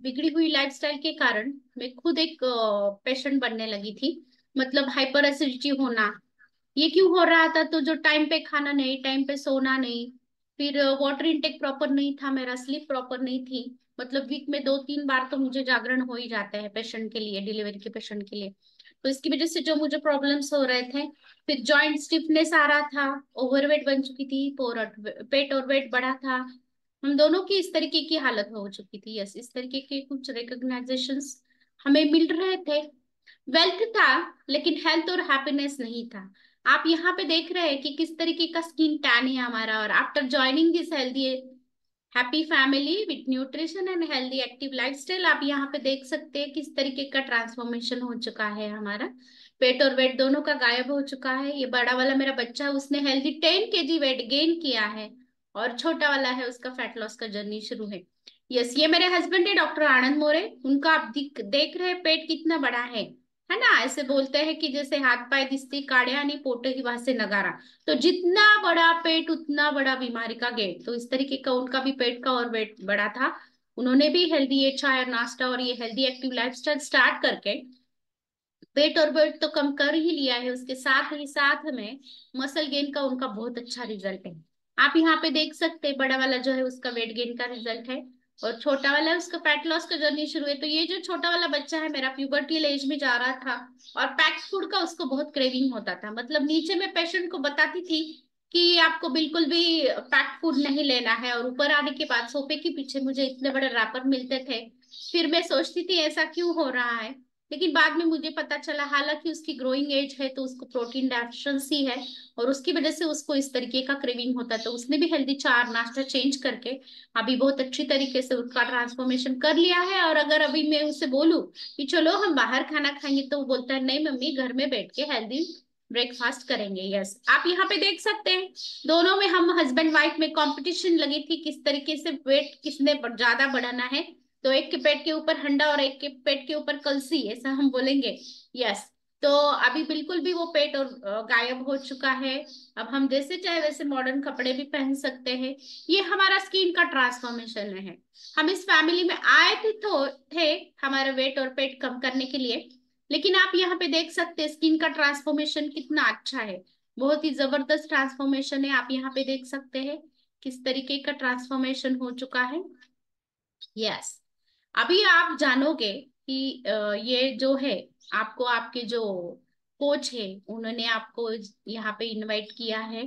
बिगड़ी हुई लाइफस्टाइल के कारण मैं खुद एक पेशेंट बनने लगी थी। मतलब हाइपर एसिडिटी होना, ये क्यों हो रहा था? तो जो टाइम पे खाना नहीं, टाइम पे सोना नहीं, फिर वाटर इनटेक प्रॉपर नहीं था, मेरा स्लीप प्रॉपर नहीं थी। मतलब वीक में 2-3 बार तो मुझे जागरण हो ही जाता है पेशेंट के लिए, डिलीवरी के पेशेंट के लिए। तो इसकी वजह से जो मुझे प्रॉब्लम्स हो रहे थे, फिर जॉइंट स्टिफनेस आ रहा था, ओवरवेट बन चुकी थी, पेट और वेट बढ़ा था। हम दोनों की इस तरीके की हालत हो चुकी थी। यस, इस तरीके के कुछ रिकॉग्नाइजेशंस हमें मिल रहे थे। वेल्थ था, लेकिन हेल्थ और हैप्पीनेस नहीं था। आप यहाँ पे देख रहे हैं कि किस तरीके का स्किन टैन है हमारा। और after joining this healthy happy family with nutrition and healthy active lifestyle, आप यहाँ पे देख सकते हैं किस तरीके का ट्रांसफॉर्मेशन हो चुका है हमारा। पेट और वेट दोनों का गायब हो चुका है। ये बड़ा वाला मेरा बच्चा है, उसने हेल्दी 10 kg वेट गेन किया है। और छोटा वाला है, उसका फैट लॉस का जर्नी शुरू है। यस, ये मेरे हस्बैंड है डॉक्टर आनंद मोरे। उनका आप देख रहे हैं पेट कितना बड़ा है ना? ऐसे बोलते हैं कि जैसे हाथ पाय दिसती काढ़्या आणि पोट ही वासे नगारा। तो जितना बड़ा पेट उतना बड़ा बीमारी का गेट। तो इस तरीके का उनका भी पेट का और वेट बड़ा था। उन्होंने भी हेल्दी ये चाय और नाश्ता और ये हेल्दी एक्टिव लाइफस्टाइल स्टार्ट करके पेट और वेट तो कम कर ही लिया है, उसके साथ ही साथ में मसल गेन का उनका बहुत अच्छा रिजल्ट है। आप यहाँ पे देख सकते हैं, बड़ा वाला जो है उसका वेट गेन का रिजल्ट है, और छोटा वाला है उसका फैट लॉस का जर्नी शुरू है। तो ये जो छोटा वाला बच्चा है मेरा, प्यूबर्टी एज में जा रहा था, और पैक्ड फूड का उसको बहुत क्रेविंग होता था। मतलब नीचे में पेशेंट को बताती थी कि आपको बिल्कुल भी पैक्ड फूड नहीं लेना है, और ऊपर आने के बाद सोफे के पीछे मुझे इतने बड़े रैपर मिलते थे। फिर मैं सोचती थी ऐसा क्यों हो रहा है, लेकिन बाद में मुझे पता चला हालांकि उसकी ग्रोइंग एज है तो उसको प्रोटीन डेफिशिएंसी है, और उसकी वजह से उसको इस तरीके का क्रेविंग होता है। तो उसने भी हेल्दी चार नाश्ता चेंज करके अभी बहुत अच्छी तरीके से उसका ट्रांसफॉर्मेशन कर लिया है। और अगर अभी मैं उसे बोलूं कि चलो हम बाहर खाना खाएंगे, तो वो बोलता है नहीं मम्मी, घर में बैठ के हेल्दी ब्रेकफास्ट करेंगे। यस, आप यहाँ पे देख सकते हैं, दोनों में हम हस्बैंड वाइफ में कंपटीशन लगी थी किस तरीके से वेट किसने ज्यादा बढ़ाना है। तो एक के पेट के ऊपर हंडा और एक के पेट के ऊपर कलसी, ऐसा हम बोलेंगे। यस। तो अभी बिल्कुल भी वो पेट और गायब हो चुका है। अब हम जैसे चाहे वैसे मॉडर्न कपड़े भी पहन सकते हैं। ये हमारा स्किन का ट्रांसफॉर्मेशन है। हम इस फैमिली में आए थे हमारा वेट और पेट कम करने के लिए। लेकिन आप यहाँ पे देख सकते हैं स्किन का ट्रांसफॉर्मेशन कितना अच्छा है। बहुत ही जबरदस्त ट्रांसफॉर्मेशन है। आप यहाँ पे देख सकते हैं किस तरीके का ट्रांसफॉर्मेशन हो चुका है। यस। अभी आप जानोगे कि ये जो है, आपको आपके जो कोच है उन्होंने आपको यहाँ पे इनवाइट किया है।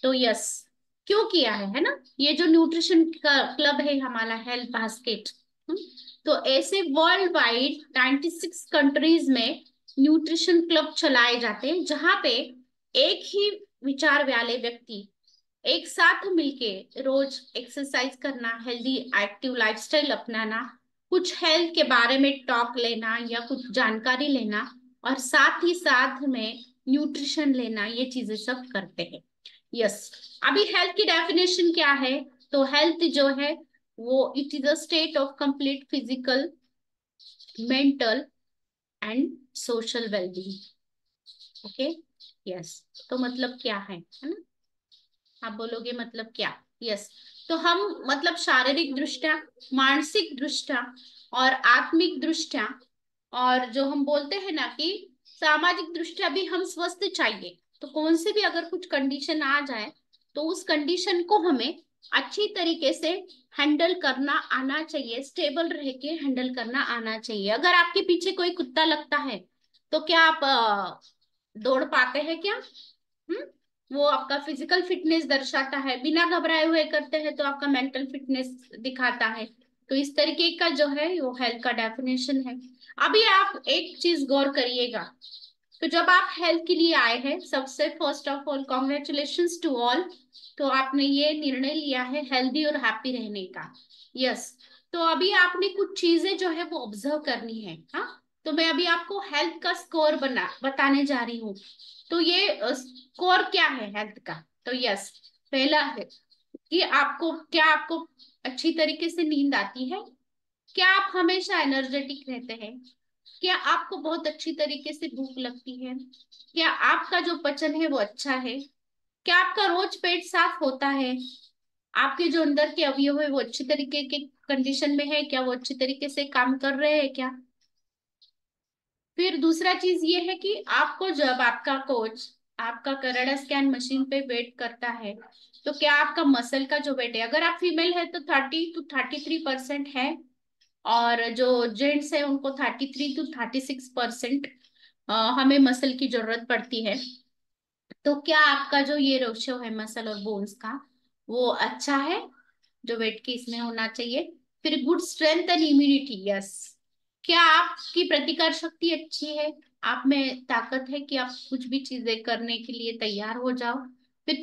तो यस, क्यों किया है ना? ये जो न्यूट्रिशन का क्लब है हमारा, हेल्थ बास्केट। तो ऐसे वर्ल्ड वाइड 96 कंट्रीज में न्यूट्रिशन क्लब चलाए जाते हैं, जहां पे एक ही विचार वाले व्यक्ति एक साथ मिलके रोज एक्सरसाइज करना, हेल्दी एक्टिव लाइफस्टाइल अपनाना, कुछ हेल्थ के बारे में टॉक लेना या कुछ जानकारी लेना, और साथ ही साथ में न्यूट्रिशन लेना, ये चीजें सब करते हैं। यस। अभी हेल्थ की डेफिनेशन क्या है? तो हेल्थ जो है वो it is a state of complete physical, mental and social wellbeing. Okay. Yes. तो मतलब क्या है ना? आप बोलोगे मतलब क्या? यस। तो हम मतलब शारीरिक दृष्टया, मानसिक दृष्टया और आत्मिक दृष्टया, और जो हम बोलते हैं ना कि सामाजिक दृष्टया भी हम स्वस्थ चाहिए। तो कौन से भी अगर कुछ कंडीशन आ जाए, तो उस कंडीशन को हमें अच्छी तरीके से हैंडल करना आना चाहिए, स्टेबल रह के हैंडल करना आना चाहिए। अगर आपके पीछे कोई कुत्ता लगता है, तो क्या आप दौड़ पाते हैं क्या? वो आपका फिजिकल फिटनेस दर्शाता है। बिना घबराए हुए करते हैं तो आपका मेंटल फिटनेस दिखाता है। तो इस तरीके का जो है वो हेल्थ का डेफिनेशन है। अभी आप एक चीज गौर करिएगा। तो जब आप हेल्थ के लिए आए हैं, सबसे first of all congratulations to all. तो आपने ये निर्णय लिया है हेल्दी और हैप्पी रहने का। यस। तो अभी आपने कुछ चीजें जो है वो ऑब्जर्व करनी है। हाँ, तो मैं अभी आपको हेल्थ का स्कोर बना बताने जा रही हूँ। तो ये स्कोर क्या है हेल्थ का? तो यस, पहला है कि आपको अच्छी तरीके से नींद आती है? क्या आप हमेशा एनर्जेटिक रहते हैं? क्या आपको बहुत अच्छी तरीके से भूख लगती है? क्या आपका जो पचन है वो अच्छा है? क्या आपका रोज पेट साफ होता है? आपके जो अंदर के अवयव है वो अच्छी तरीके के कंडीशन में है क्या, वो अच्छी तरीके से काम कर रहे हैं क्या। फिर दूसरा चीज ये है कि आपको जब आपका कोच आपका कराडा स्कैन मशीन पे वेट करता है, तो क्या आपका मसल का जो वेट है, अगर आप फीमेल है तो 30 to 33% है, और जो जेंट्स है उनको 33 to 36% हमें मसल की जरूरत पड़ती है। तो क्या आपका जो ये रेशियो है मसल और बोन्स का, वो अच्छा है, जो वेट के इसमें होना चाहिए। फिर good strength and immunity, yes, क्या आपकी प्रतिकार शक्ति अच्छी है, आप में ताकत है कि आप कुछ भी चीजें करने के लिए तैयार हो जाओ। फिर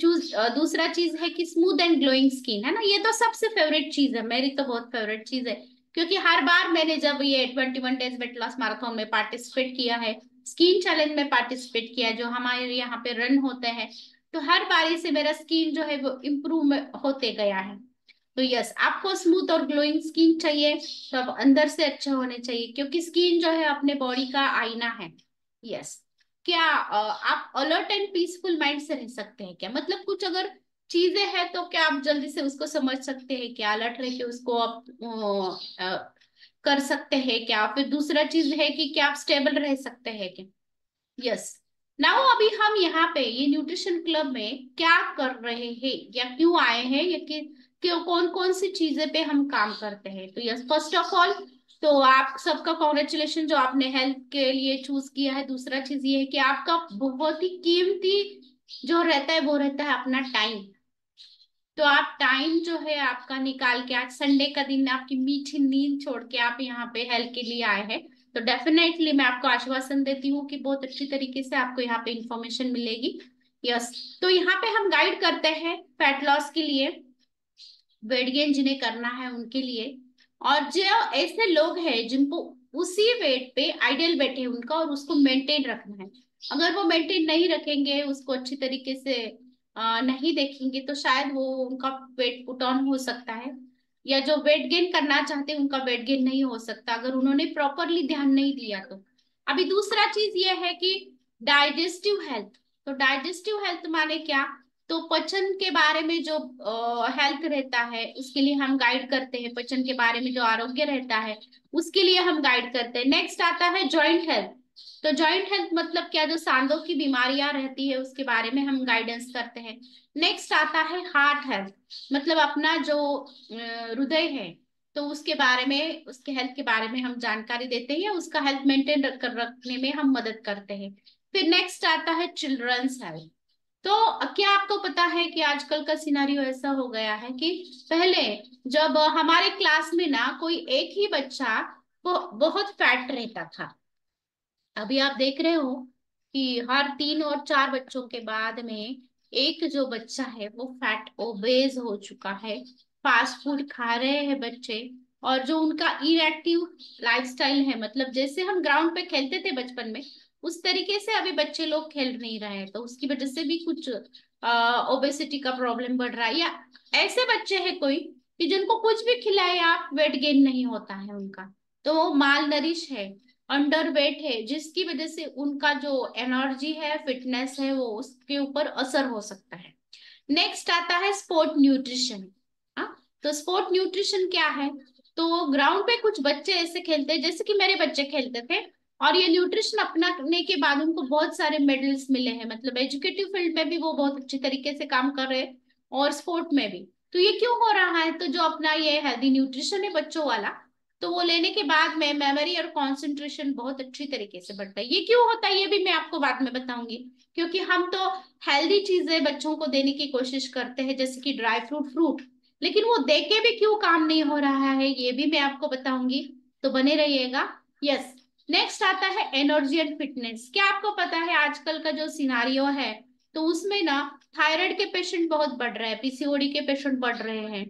दूसरा चीज है कि स्मूथ एंड ग्लोइंग स्किन, है ना, ये तो सबसे फेवरेट चीज है, मेरी तो बहुत फेवरेट चीज है। क्योंकि हर बार मैंने जब ये 21 डेज वेट लॉस मैराथन में पार्टिसिपेट किया है, स्किन चैलेंज में पार्टिसिपेट किया है, जो हमारे यहाँ पे रन होते हैं, तो हर बारी से मेरा स्किन जो है वो इम्प्रूव होते गया है। तो यस, आपको स्मूथ और ग्लोइंग स्किन चाहिए, तो आप अंदर से अच्छे होने चाहिए, क्योंकि स्किन जो है अपने बॉडी का आईना है। यस, क्या आप अलर्ट एंड पीसफुल माइंड से रह सकते हैं क्या, मतलब कुछ अगर चीजें हैं तो क्या आप जल्दी से उसको समझ सकते हैं क्या, अलर्ट रह के उसको आप कर सकते हैं क्या। फिर दूसरा चीज है कि क्या आप स्टेबल रह सकते हैं क्या। यस, नाउ अभी हम यहाँ पे ये न्यूट्रिशन क्लब में क्या कर रहे हैं या क्यों आए हैं, या कि क्यों, कौन कौन सी चीजें पे हम काम करते हैं। तो यस, फर्स्ट ऑफ ऑल तो आप सबका कॉन्ग्रेचुलेशन जो आपने हेल्थ के लिए चूज किया है। दूसरा चीज ये है कि आपका बहुत ही कीमती जो रहता है वो रहता है अपना टाइम। तो आप टाइम जो है आपका निकाल के, आज संडे का दिन आपकी मीठी नींद छोड़ के आप यहाँ पे हेल्थ के लिए आए हैं, तो डेफिनेटली मैं आपको आश्वासन देती हूँ कि बहुत अच्छी तरीके से आपको यहाँ पे इंफॉर्मेशन मिलेगी। यस, तो यहाँ पे हम गाइड करते हैं फैट लॉस के लिए, वेट गेन जिन्हें करना है उनके लिए, और जो ऐसे लोग हैं जिनको उसी वेट पे आइडियल वेट है उनका और उसको मेंटेन रखना है, अगर वो मेंटेन नहीं रखेंगे, उसको अच्छी तरीके से नहीं देखेंगे, तो शायद वो उनका वेट पुट ऑन हो सकता है, या जो वेट गेन करना चाहते हैं उनका वेट गेन नहीं हो सकता अगर उन्होंने प्रॉपरली ध्यान नहीं दिया तो। अभी दूसरा चीज ये है कि डाइजेस्टिव हेल्थ। तो डाइजेस्टिव हेल्थ माने क्या, तो पचन के बारे में जो हेल्थ रहता है उसके लिए हम गाइड करते हैं, पचन के बारे में जो आरोग्य रहता है उसके लिए हम गाइड करते हैं। नेक्स्ट आता है जॉइंट हेल्थ। तो जॉइंट हेल्थ मतलब क्या, जो सांधों की बीमारियां रहती है उसके बारे में हम गाइडेंस करते हैं। नेक्स्ट आता है हार्ट हेल्थ, मतलब अपना जो हृदय है, तो उसके बारे में, उसके हेल्थ के बारे में हम जानकारी देते हैं, उसका हेल्थ मेंटेन रखने में हम मदद करते हैं। फिर नेक्स्ट आता है चिल्ड्रंस हेल्थ। तो क्या आपको पता है कि आजकल का सिनारियो ऐसा हो गया है कि पहले जब हमारे क्लास में ना कोई एक ही बच्चा बहुत फैट रहता था, अभी आप देख रहे हो कि हर 3 और 4 बच्चों के बाद में एक जो बच्चा है वो फैट ओबेज हो चुका है। फास्ट फूड खा रहे हैं बच्चे, और जो उनका इनएक्टिव लाइफस्टाइल है, मतलब जैसे हम ग्राउंड पे खेलते थे बचपन में उस तरीके से अभी बच्चे लोग खेल नहीं रहे हैं, तो उसकी वजह से भी कुछ ओबेसिटी का प्रॉब्लम बढ़ रहा है। या ऐसे बच्चे हैं कोई कि जिनको कुछ भी खिलाए आप वेट गेन नहीं होता है उनका, तो वो माल नरिश है, अंडर वेट है, जिसकी वजह से उनका जो एनर्जी है, फिटनेस है, वो उसके ऊपर असर हो सकता है। नेक्स्ट आता है स्पोर्ट न्यूट्रिशन। हाँ, तो स्पोर्ट न्यूट्रिशन क्या है, तो ग्राउंड पे कुछ बच्चे ऐसे खेलते हैं जैसे कि मेरे बच्चे खेलते थे, और ये न्यूट्रिशन अपनाने के बाद उनको बहुत सारे मेडल्स मिले हैं, मतलब एजुकेटिव फील्ड में भी वो बहुत अच्छी तरीके से काम कर रहे हैं और स्पोर्ट में भी। तो ये क्यों हो रहा है, तो जो अपना ये हेल्दी न्यूट्रिशन है बच्चों वाला, तो वो लेने के बाद में मेमोरी और कंसंट्रेशन बहुत अच्छी तरीके से बढ़ता है। ये क्यों होता है ये भी मैं आपको बाद में बताऊंगी, क्योंकि हम तो हेल्दी चीजें बच्चों को देने की कोशिश करते हैं जैसे कि ड्राई फ्रूट फ्रूट, लेकिन वो देके भी क्यों काम नहीं हो रहा है ये भी मैं आपको बताऊंगी, तो बने रहिएगा। यस, नेक्स्ट आता है एनर्जी एंड फिटनेस। क्या आपको पता है आजकल का जो सिनारियो है, तो उसमें ना थायराइड के पेशेंट बहुत बढ़ रहे हैं, पीसीओडी के पेशेंट बढ़ रहे हैं।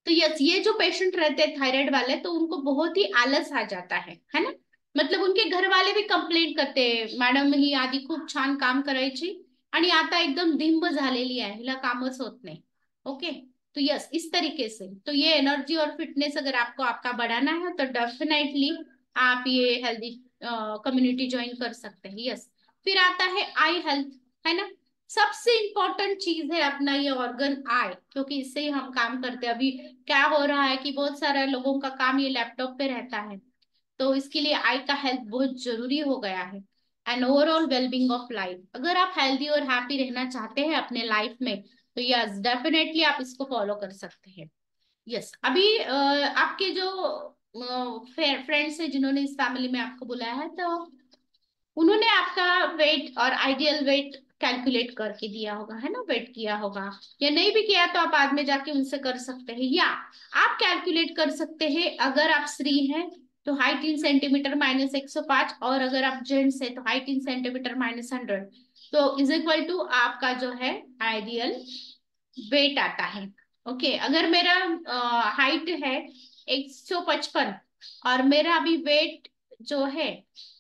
तो यस, ये जो पेशेंट रहते हैं थायराइड वाले, तो उनको बहुत ही आलस आ जाता है ना, मतलब उनके घर वाले भी कंप्लेंट करते हैं, मॅडम ही आधी खूप छान काम करायची आणि आता एकदम धिंब झालेली आहे, हिला कामच होत नाही। ओके, तो यस, इस तरीके से तो ये एनर्जी और फिटनेस अगर आपको आपका बढ़ाना है तो डेफिनेटली आप ये हेल्दी कम्युनिटी ज्वाइन कर सकते हैं। यस, फिर आता है आई हेल्थ, है ना, सबसे इंपॉर्टेंट चीज है अपना ये ऑर्गन आई, क्योंकि इससे ही हम काम करते हैं। अभी क्या हो रहा है कि बहुत सारे लोगों का काम ये लैपटॉप पे रहता है, तो इसके लिए आई का हेल्थ बहुत जरूरी हो गया है। And overall wellbeing of life, अगर आप हेल्दी और हैप्पी रहना चाहते हैं अपने लाइफ में, तो यस डेफिनेटली आप इसको फॉलो कर सकते हैं। यस, अभी आपके जो फ्रेंड्स हैं जिन्होंने इस फैमिली में आपको बुलाया है, तो उन्होंने आपका वेट और आइडियल वेट कैलकुलेट करके दिया होगा, है ना, वेट किया होगा। या नहीं भी किया तो आप बाद में जाके उनसे कर सकते हैं, या आप कैलकुलेट कर सकते हैं। अगर आप स्त्री हैं तो हाइट इन सेंटीमीटर माइनस 105, और अगर आप जेंट्स है तो हाइट इन सेंटीमीटर माइनस 100, तो इज इक्वल टू आपका जो है आइडियल वेट आता है। ओके, अगर मेरा हाइट है 155 और मेरा अभी वेट जो है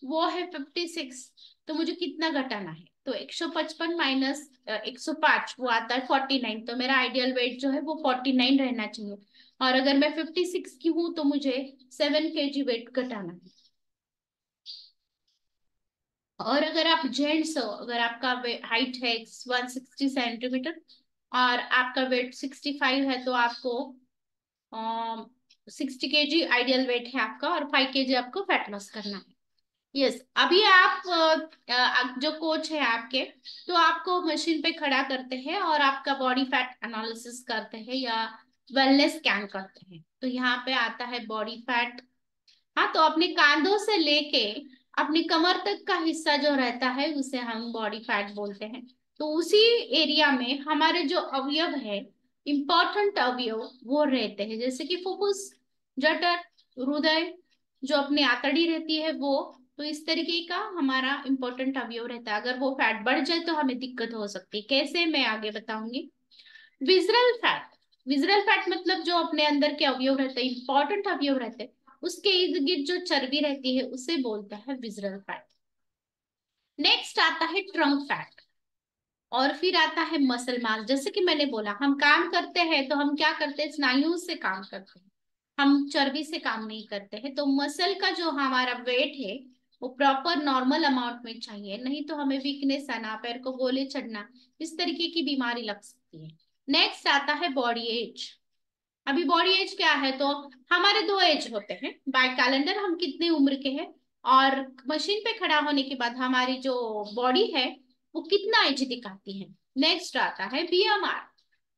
वो है 56, तो मुझे कितना घटाना है? तो 155 माइनस 105 वो आता है 49, तो मेरा आइडियल वेट जो है वो 49 रहना चाहिए। और अगर मैं 56 की हूं तो मुझे 7 kg वेट घटाना है। और अगर आप जेंट्स हो, अगर आपका हाइट है 160 सेंटीमीटर और आपका वेट 65 है, तो आपको 60 kg आइडियल वेट है आपका, और 5 kg आपको फैट लॉस करना है। यस, अभी आप जो कोच है आपके, तो आपको मशीन पे खड़ा करते हैं और आपका बॉडी फैट एनालिसिस करते हैं या वेलनेस स्कैन करते हैं। तो यहाँ पे आता है बॉडी फैट। हाँ, तो अपने कांधों से लेके अपनी कमर तक का हिस्सा जो रहता है उसे हम बॉडी फैट बोलते हैं। तो उसी एरिया में हमारे जो अवयव है, इंपॉर्टेंट अवयव वो रहते हैं, जैसे कि फुफ्फुस, जठर, हृदय, जो अपनी आंतड़ी रहती है वो। तो इस तरीके का हमारा इंपॉर्टेंट अवयव रहता है। अगर वो फैट बढ़ जाए तो हमें दिक्कत हो सकती है। कैसे, मैं आगे बताऊंगी। विजरल फैट, विजरल फैट मतलब जो अपने अंदर के अवयव रहते हैं, इंपॉर्टेंट अवयव रहते हैं, उसके इर्द गिर्द जो चर्बी रहती है उसे बोलता है विजरल फैट। नेक्स्ट आता है ट्रंक फैट, और फिर आता है मसल मास। जैसे कि मैंने बोला, हम काम करते हैं तो हम क्या करते हैं, स्नायुओं से काम करते हैं, हम चर्बी से काम नहीं करते हैं। तो मसल का जो हमारा वेट है वो प्रॉपर नॉर्मल अमाउंट में चाहिए, नहीं तो हमें वीकनेस आना, पैर को गोले चढ़ना, इस तरीके की बीमारी लग सकती है। नेक्स्ट आता है बॉडी एज। अभी बॉडी एज क्या है, तो हमारे दो एज होते हैं बाय कैलेंडर, हम कितनी उम्र के हैं, और मशीन पे खड़ा होने के बाद हमारी जो बॉडी है वो कितना एज दिखाती है। नेक्स्ट आता है बीएमआर।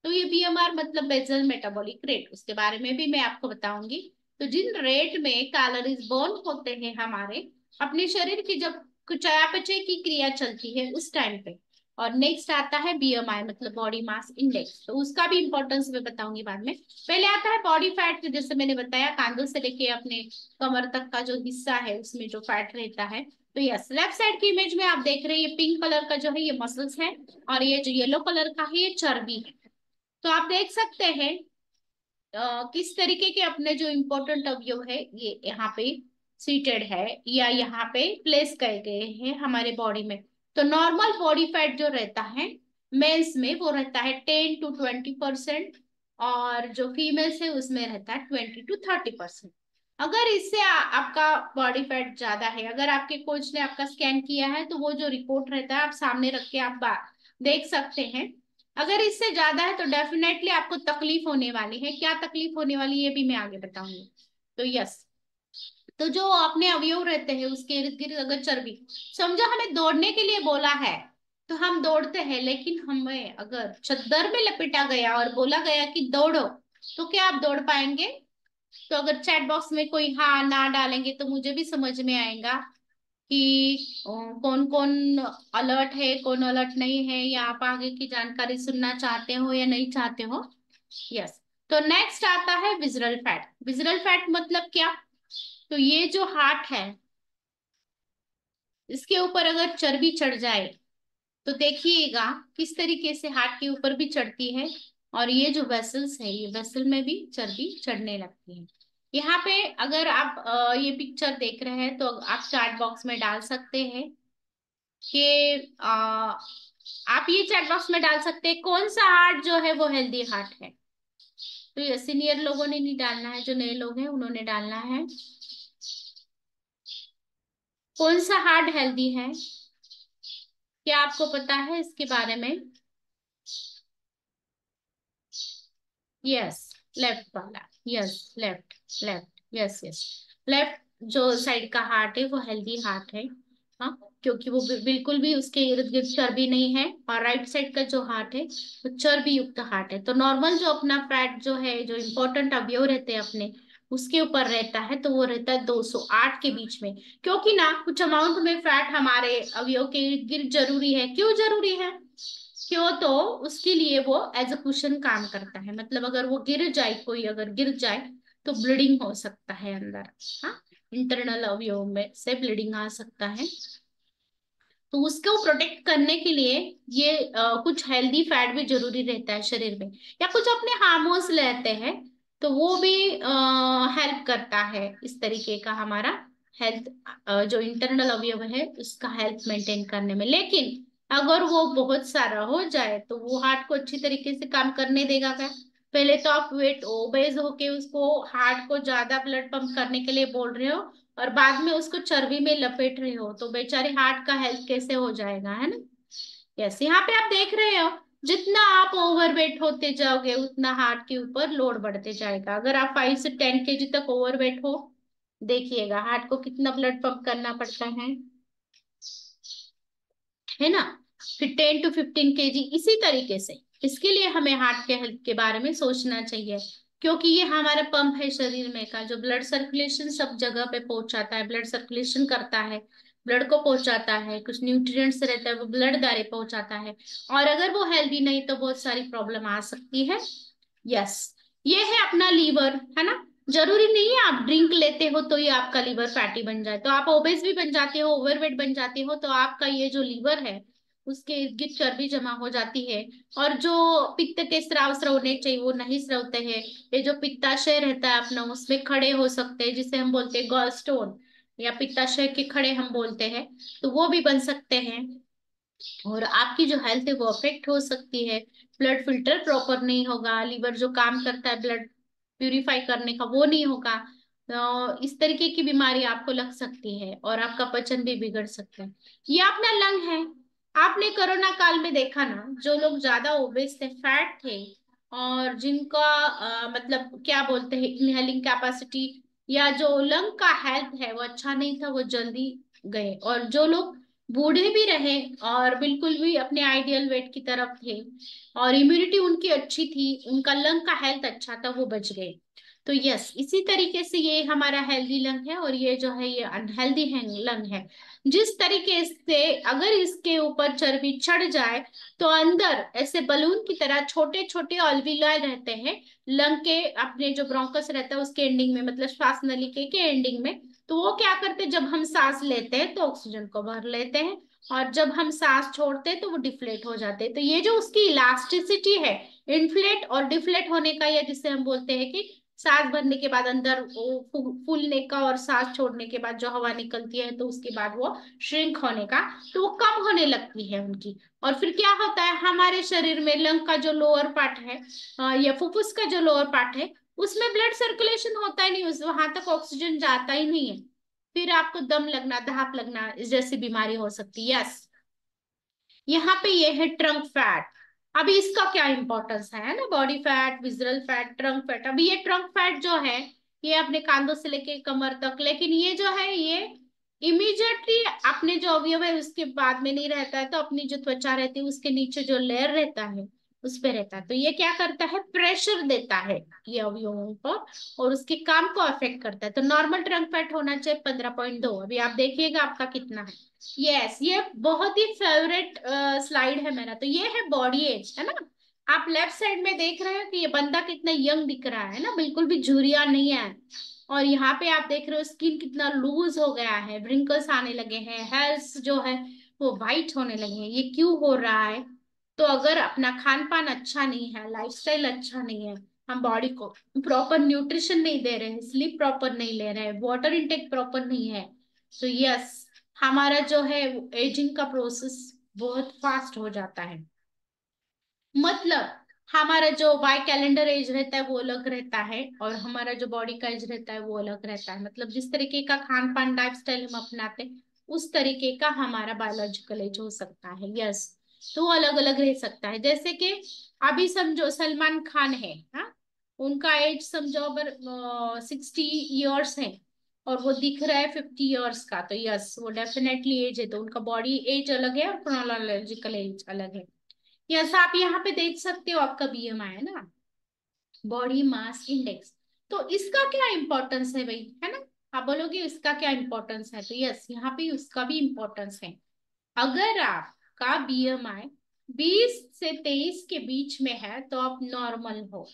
तो ये बीएमआर मतलब बेसल मेटाबॉलिक रेट, उसके बारे में भी मैं आपको बताऊंगी। तो जिन रेट में कैलोरीज बर्न होते हैं हमारे अपने शरीर की, जब चयापचय की क्रिया चलती है उस टाइम पे। और नेक्स्ट आता है बीएमआई मतलब बॉडी मास इंडेक्स, तो उसका भी इंपॉर्टेंस मैं बताऊंगी बाद में। पहले आता है बॉडी फैट, जैसे मैंने बताया कांधों से लेके अपने कमर तक का जो हिस्सा है उसमें जो फैट रहता है। तो यस, लेफ्ट साइड की इमेज में आप देख रहे हैं, ये पिंक कलर का जो है ये मसल्स है, और ये जो येलो कलर का है ये चर्बी है। तो आप देख सकते हैं किस तरीके के अपने जो इम्पोर्टेंट अवयव है ये यहाँ पे सीटेड है, या यहाँ पे प्लेस किए गए हैं हमारे बॉडी में। तो नॉर्मल बॉडी फैट जो रहता है मेंस में वो रहता है 10 to 20%, और जो फीमेल्स है उसमें रहता है 20 to 30%। अगर इससे आपका बॉडी फैट ज्यादा है, अगर आपके कोच ने आपका स्कैन किया है, तो वो जो रिपोर्ट रहता है आप सामने रख के आप देख सकते हैं। अगर इससे ज्यादा है तो डेफिनेटली आपको तकलीफ होने वाली है। क्या तकलीफ होने वाली है ये भी मैं आगे बताऊंगी। तो यस, तो जो अपने अवयव रहते हैं उसके इर्द गिर्द अगर चर्बी, समझो हमें दौड़ने के लिए बोला है तो हम दौड़ते हैं, लेकिन हमें अगर चद्दर में लपेटा गया और बोला गया कि दौड़ो, तो क्या आप दौड़ पाएंगे? तो अगर चैट बॉक्स में कोई हाँ ना डालेंगे तो मुझे भी समझ में आएगा कि कौन कौन अलर्ट है, कौन अलर्ट नहीं है, या आप आगे की जानकारी सुनना चाहते हो या नहीं चाहते हो। यस, तो नेक्स्ट आता है विजरल फैट। विजरल फैट मतलब क्या? तो ये जो हार्ट है इसके ऊपर अगर चर्बी चढ़ जाए, तो देखिएगा किस तरीके से हार्ट के ऊपर भी चढ़ती है, और ये जो वेसल्स है ये वेसल में भी चर्बी चढ़ने लगती है। यहाँ पे अगर आप ये पिक्चर देख रहे हैं तो आप चैट बॉक्स में डाल सकते हैं कि आप ये चैट बॉक्स में डाल सकते हैं कौन सा हार्ट जो है वो हेल्दी हार्ट है। तो ये सीनियर लोगों ने नहीं डालना है, जो नए लोग हैं उन्होंने डालना है कौन सा हार्ट हेल्दी है। क्या आपको पता है इसके बारे में? यस, लेफ्ट वाला। Yes, left. Left, yes yes. Left जो साइड का हार्ट है वो हेल्दी हार्ट है। हाँ, क्योंकि वो बिल्कुल भी उसके इर्द गिर्द चर्बी नहीं है। और राइट साइड का जो हार्ट है वो चर्बी युक्त हार्ट है। तो नॉर्मल जो अपना फैट जो है, जो इम्पोर्टेंट अवयव रहते हैं अपने, उसके ऊपर रहता है, तो वो रहता है 208 के बीच में। क्योंकि ना कुछ अमाउंट में फैट हमारे अवयव के इर्द गिर्द जरूरी है। क्यों जरूरी है? क्यों? तो उसके लिए वो एज अ कुशन काम करता है। मतलब अगर वो गिर जाए, कोई अगर गिर जाए तो ब्लीडिंग हो सकता है अंदर। हाँ, इंटरनल अवयव में से ब्लीडिंग आ सकता है। तो उसको प्रोटेक्ट करने के लिए ये कुछ हेल्दी फैट भी जरूरी रहता है शरीर में। या कुछ अपने हार्मोन्स लेते हैं, तो वो भी हेल्प करता है इस तरीके का हमारा हेल्थ, जो इंटरनल अवयव है उसका हेल्थ मेंटेन करने में। लेकिन अगर वो बहुत सारा हो जाए तो वो हार्ट को अच्छी तरीके से काम करने देगा क्या? पहले तो आप वेट ओबेज होके उसको हार्ट को ज्यादा ब्लड पंप करने के लिए बोल रहे हो, और बाद में उसको चर्बी में लपेट रहे हो, तो बेचारे हार्ट का हेल्थ कैसे हो जाएगा, है ना? यस, यहाँ पे आप देख रहे हो, जितना आप ओवरवेट होते जाओगे उतना हार्ट के ऊपर लोड बढ़ते जाएगा। अगर आप 5 से 10 केजी तक ओवरवेट हो, देखिएगा हार्ट को कितना ब्लड पंप करना पड़ता है ना? फिर 10 to 15 केजी इसी तरीके से। इसके लिए हमें हार्ट के हेल्थ के बारे में सोचना चाहिए, क्योंकि ये हमारा पंप है शरीर में का, जो ब्लड सर्कुलेशन सब जगह पे पहुंचाता है, ब्लड सर्कुलेशन करता है, ब्लड को पहुंचाता है, कुछ न्यूट्रिएंट्स रहता है वो ब्लड द्वारा पहुंचाता है। और अगर वो हेल्दी नहीं तो बहुत सारी प्रॉब्लम आ सकती है। यस, ये है अपना लीवर, है ना? जरूरी नहीं है आप ड्रिंक लेते हो तो ये आपका लीवर फैटी बन जाए, तो आप ओबेस भी बन जाते हो, ओवरवेट बन जाते हो, तो आपका ये जो लीवर है उसके इर्द गिर्द चर्बी जमा हो जाती है। और जो पित्त के स्राव स्रवने चाहिए वो नहीं स्रवते हैं। ये जो पित्ताशय रहता है अपना, उसमें खड़े हो सकते हैं, जिसे हम बोलते हैं गॉल स्टोन, या पित्ताशय के खड़े हम बोलते हैं, तो वो भी बन सकते हैं। और आपकी जो हेल्थ है वो अफेक्ट हो सकती है। ब्लड फिल्टर प्रॉपर नहीं होगा, लीवर जो काम करता है ब्लड प्यूरिफाई करने का वो नहीं होगा, तो इस तरीके की बीमारी आपको लग सकती है और आपका पाचन भी बिगड़ सकता है। ये अपना लंग है। आपने कोरोना काल में देखा ना, जो लोग ज्यादा ओबेस थे, फैट थे, और जिनका मतलब क्या बोलते हैं, इनहेलिंग कैपेसिटी या जो लंग का हेल्थ है वो अच्छा नहीं था, वो जल्दी गए। और जो लोग बूढ़े भी रहे और बिल्कुल भी अपने आइडियल वेट की तरफ थे और इम्यूनिटी उनकी अच्छी थी, उनका लंग का हेल्थ अच्छा था, वो बच गए। तो यस, इसी तरीके से ये हमारा हेल्दी लंग है और ये जो है ये अनहेल्दी है लंग है। जिस तरीके से अगर इसके ऊपर चर्बी चढ़ जाए तो अंदर ऐसे बलून की तरह छोटे छोटे अल्वीलाई रहते हैं लंग के, अपने जो ब्रोंकस रहता है उसके एंडिंग में, मतलब श्वास नलिका के एंडिंग में। तो वो क्या करते हैं, जब हम सांस लेते हैं तो ऑक्सीजन को भर लेते हैं, और जब हम सांस छोड़ते हैं तो वो डिफ्लेट हो जाते हैं। तो ये जो उसकी इलास्टिसिटी है, इन्फ्लेट और डिफ्लेट होने का, या जिसे हम बोलते हैं कि सांस भरने के बाद अंदर वो फूलने का, और सांस छोड़ने के बाद जो हवा निकलती है तो उसके बाद वो श्रिंक होने का, तो वो कम होने लगती है उनकी। और फिर क्या होता है, हमारे शरीर में लंग का जो लोअर पार्ट है, या फुफ्फुस का जो लोअर पार्ट है, उसमें ब्लड सर्कुलेशन होता ही नहीं, उस वहां तक ऑक्सीजन जाता ही नहीं है। फिर आपको दम लगना, धाप लगना, इस जैसी बीमारी हो सकती है। यस, यहाँ पे ये है ट्रंक फैट। अभी इसका क्या इंपॉर्टेंस है ना? Body fat, visceral fat, trunk fat. अभी ये ट्रंक फैट जो है ये अपने कांधों से लेके कमर तक, लेकिन ये जो है ये इमीडिएटली अपने जो अवयव है उसके बाद में नहीं रहता है, तो अपनी जो त्वचा रहती है उसके नीचे जो लेयर रहता है उस पे रहता है। तो ये क्या करता है, प्रेशर देता है ये अवयवों पर, और उसके काम को अफेक्ट करता है। तो नॉर्मल ट्रंक फैट होना चाहिए 15.2। अभी आप देखिएगा आपका कितना है। यस, ये बहुत ही फेवरेट स्लाइड है मेरा। तो ये है बॉडी एज, है ना? आप लेफ्ट साइड में देख रहे हो कि ये बंदा कितना यंग दिख रहा है ना, बिल्कुल भी झुर्रिया नहीं है। और यहाँ पे आप देख रहे हो स्किन कितना लूज हो गया है, व्रिंकल्स आने लगे हैं, हेयर्स जो है वो वाइट होने लगे हैं। ये क्यों हो रहा है? तो अगर अपना खान पान अच्छा नहीं है, लाइफस्टाइल अच्छा नहीं है, हम बॉडी को प्रॉपर न्यूट्रिशन नहीं दे रहे हैं, स्लीप प्रॉपर नहीं ले रहे हैं, वाटर इनटेक प्रॉपर नहीं है, तो यस, हमारा जो है एजिंग का प्रोसेस बहुत फास्ट हो जाता है। मतलब हमारा जो बाय कैलेंडर एज रहता है वो अलग रहता है, और हमारा जो बॉडी का एज रहता है वो अलग रहता है। मतलब जिस तरीके का खान पान लाइफ स्टाइल हम अपनाते हैं उस तरीके का हमारा बायोलॉजिकल एज हो सकता है। यस, तो अलग अलग रह सकता है। जैसे कि अभी समझो सलमान खान है, हाँ, उनका एज समझो अगर 60 ईयर्स है और वो दिख रहा है 50 ईयर्स का, तो यस वो डेफिनेटली एज है, तो उनका बॉडी एज अलग है और क्रोनोलॉजिकल एज अलग है। यस, आप यहाँ पे देख सकते हो आपका बीएमआई है ना, बॉडी मास इंडेक्स। तो इसका क्या इंपॉर्टेंस है भाई, है ना? आप बोलोगे इसका क्या इंपॉर्टेंस है, तो यस यहाँ पे उसका भी इंपॉर्टेंस है। अगर आपका बीएमआई 20 से 23 के बीच में है तो आप नॉर्मल हो,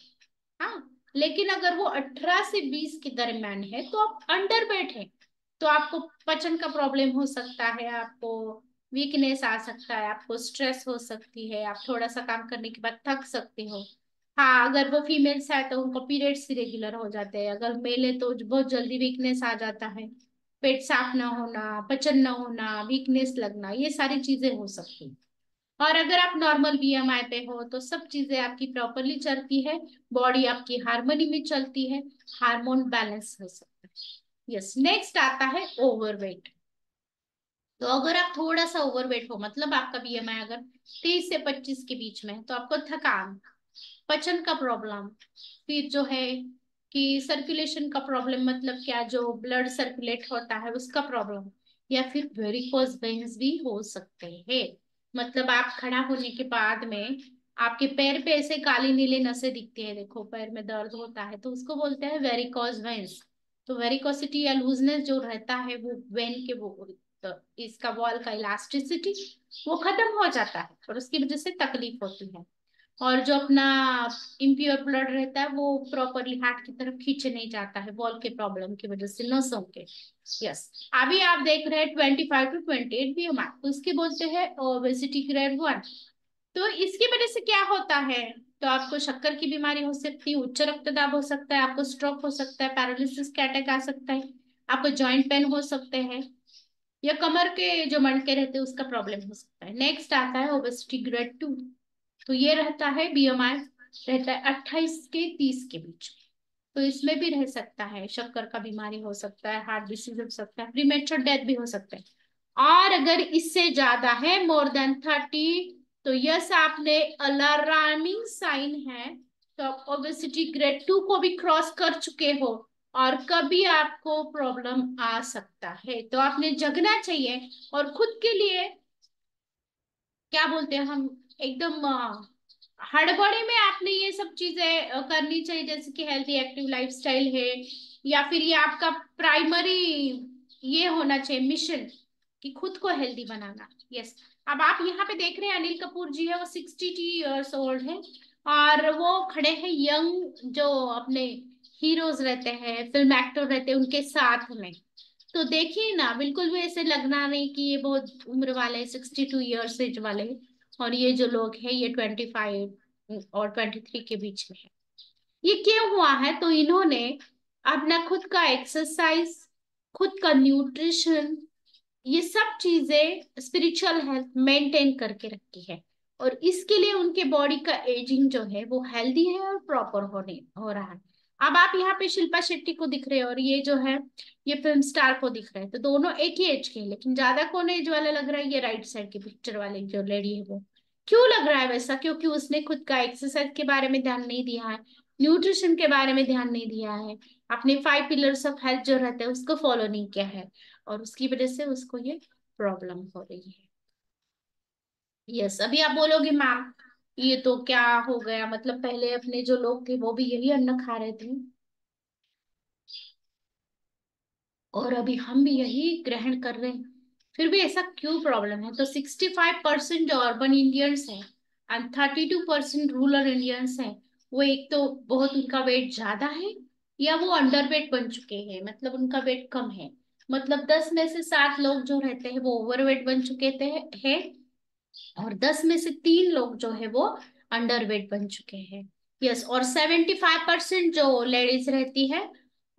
हाँ। लेकिन अगर वो 18 से 20 के दरम्यान है तो आप अंडर वेट है। तो आपको पचन का प्रॉब्लम हो सकता है, आपको वीकनेस आ सकता है, आपको स्ट्रेस हो सकती है, आप थोड़ा सा काम करने के बाद थक सकते हो। हाँ, अगर वो फीमेल्स है तो उनको पीरियड्स इरेगुलर हो जाते हैं, अगर मेल है तो बहुत जल्दी वीकनेस आ जाता है, पेट साफ ना होना, पचन ना होना, वीकनेस लगना, ये सारी चीजें हो सकती हैं। और अगर आप नॉर्मल बीएमआई पे हो तो सब चीजें आपकी प्रॉपरली चलती है, बॉडी आपकी हार्मनी में चलती है, हार्मोन बैलेंस हो सकता है। यस, नेक्स्ट आता है ओवरवेट। तो अगर आप थोड़ा सा ओवरवेट हो, मतलब आपका बीएमआई अगर 30 से 25 के बीच में है, तो आपको थकान, पचन का प्रॉब्लम, फिर जो है कि सर्कुलेशन का प्रॉब्लम, मतलब क्या जो ब्लड सर्कुलेट होता है उसका प्रॉब्लम, या फिर वेरिकोज वेन्स भी हो सकते हैं। मतलब आप खड़ा होने के बाद में आपके पैर पे ऐसे काली नीले नसें दिखती है, देखो पैर में दर्द होता है तो उसको बोलते हैं वेरिकोज वेन्स। तो वेरिकोसिटी या लूजनेस जो रहता है वो वेन के वो, तो इसका वॉल का इलास्टिसिटी वो खत्म हो जाता है और उसकी वजह से तकलीफ होती है। और जो अपना इम्प्योर ब्लड रहता है वो प्रॉपरली हार्ट की तरफ खींचे नहीं जाता है, वॉल के प्रॉब्लम की वजह से, नसों के। यस, अभी आप देख रहे हैं 25 to 28 बीएमआई, तो इसके बोलते हैं ओबेसिटी ग्रेड 1। तो इसकी वजह से क्या होता है, तो आपको शक्कर की बीमारी हो सकती है, उच्च रक्तदाब हो सकता है, आपको स्ट्रोक हो सकता है, पैरालिसिस का अटैक आ सकता है, आपको जॉइंट पेन हो सकते हैं, या कमर के जो मणके रहते हैं उसका प्रॉब्लम हो सकता है। नेक्स्ट आता है ओबेसिटी ग्रेड 2। तो ये रहता है बीएमआई रहता है 28 के 30 के बीच में। तो इसमें भी रह सकता है, शक्कर का बीमारी हो सकता है, हार्ट डिसीज हो सकता है, प्रीमेच्योर डेथ भी हो सकता है। और अगर इससे ज्यादा है more than 30, तो यस आपने अलार्मिंग साइन है, तो आप ओबेसिटी ग्रेड 2 को भी क्रॉस कर चुके हो और कभी आपको प्रॉब्लम आ सकता है। तो आपने जगना चाहिए और खुद के लिए क्या बोलते हैं हम, एकदम हड़बड़ी में आपने ये सब चीजें करनी चाहिए, जैसे कि हेल्थी एक्टिव लाइफस्टाइल है, या फिर ये आपका प्राइमरी ये होना चाहिए मिशन कि खुद को हेल्दी बनाना। यस, अब आप यहाँ पे देख रहे हैं अनिल कपूर जी है, वो 62 ईयर्स ओल्ड है और वो खड़े हैं यंग जो अपने हीरोज रहते हैं, फिल्म एक्टर रहते हैं उनके साथ में। तो देखिए ना, बिल्कुल भी ऐसे लगना नहीं कि ये बहुत उम्र वाले 62 ईयर्स एज वाले, और ये जो लोग हैं ये 25 और 23 के बीच में है। ये क्यों हुआ है, तो इन्होंने अपना खुद का एक्सरसाइज, खुद का न्यूट्रिशन, ये सब चीजें स्पिरिचुअल हेल्थ मेंटेन करके रखी है, और इसके लिए उनके बॉडी का एजिंग जो है वो हेल्दी है और प्रॉपर होने हो रहा है। अब आप यहाँ पे शिल्पा शेट्टी को दिख रहे हैं और ये जो है ये फिल्म स्टार को दिख रहे हैं, तो दोनों एक ही एज के हैं, लेकिन ज्यादा कौन एज वाला लग रहा है, ये राइट साइड की पिक्चर वाले जो लेडी है वो। क्यों लग रहा है वैसा, क्योंकि उसने खुद का एक्सरसाइज के बारे में ध्यान नहीं दिया है, न्यूट्रिशन के बारे में ध्यान नहीं दिया है, अपने 5 पिलर्स ऑफ हेल्थ जो रहते हैं उसको फॉलो नहीं किया है, और उसकी वजह से उसको ये प्रॉब्लम हो रही है। यस, अभी आप बोलोगे मैम ये तो क्या हो गया, मतलब पहले अपने जो लोग थे वो भी यही अन्न खा रहे थे और अभी हम भी यही ग्रहण कर रहे हैं, फिर भी ऐसा क्यों प्रॉब्लम है? तो 65% जो अर्बन इंडियंस हैं एंड 32% रूरल इंडियंस हैं, वो एक तो बहुत उनका वेट ज्यादा है, या वो अंडर वेट बन चुके हैं, मतलब उनका वेट कम है। मतलब 10 में से 7 लोग जो रहते हैं वो ओवर वेट बन चुके थे हैं, और 10 में से 3 लोग जो है वो अंडर वेट बन चुके हैं। यस, और 75% जो लेडीज रहती है